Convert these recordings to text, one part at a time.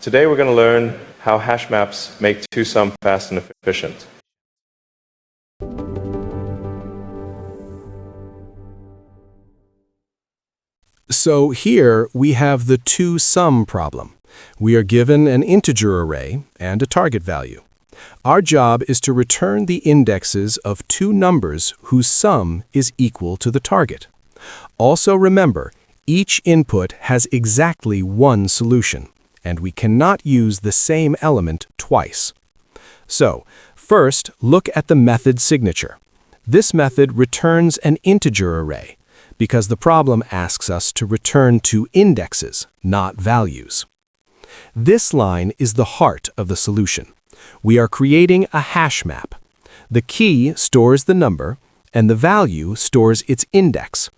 Today we're going to learn how hash maps make two-sum fast and efficient. So here we have the two-sum problem. We are given an integer array and a target value. Our job is to return the indexes of two numbers whose sum is equal to the target. Also remember, each input has exactly one solution, and we cannot use the same element twice. So, first, look at the method signature. This method returns an integer array, because the problem asks us to return two indexes, not values. This line is the heart of the solution. We are creating a hash map. The key stores the number, and the value stores its index.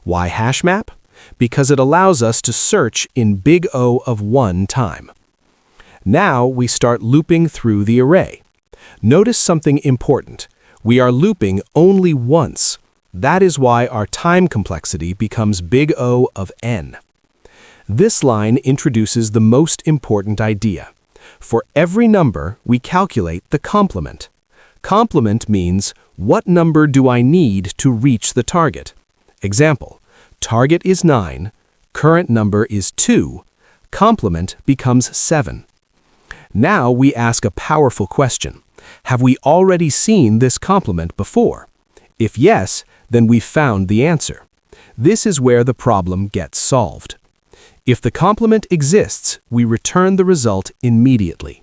Why hash map? Because it allows us to search in big O of 1 time. Now we start looping through the array. Notice something important. We are looping only once. That is why our time complexity becomes big O of n. This line introduces the most important idea. For every number, we calculate the complement. Complement means, what number do I need to reach the target? Example, target is 9, current number is 2, complement becomes 7. Now we ask a powerful question. Have we already seen this complement before? If yes, then we've found the answer. This is where the problem gets solved. If the complement exists, we return the result immediately.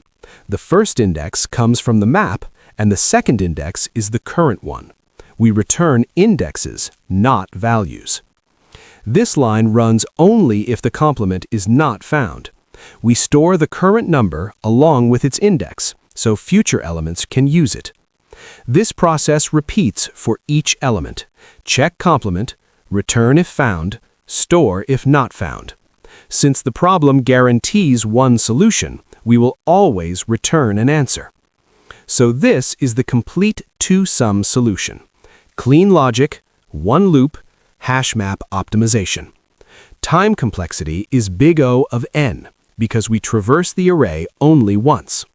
The first index comes from the map, and the second index is the current one. We return indexes, not values. This line runs only if the complement is not found. We store the current number along with its index, so future elements can use it. This process repeats for each element. Check complement, return if found, store if not found. Since the problem guarantees one solution, we will always return an answer. So this is the complete two-sum solution. Clean logic, one loop, hash map optimization. Time complexity is big O of n because we traverse the array only once.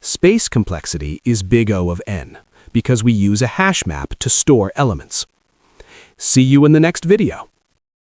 Space complexity is big O of n because we use a hash map to store elements. See you in the next video.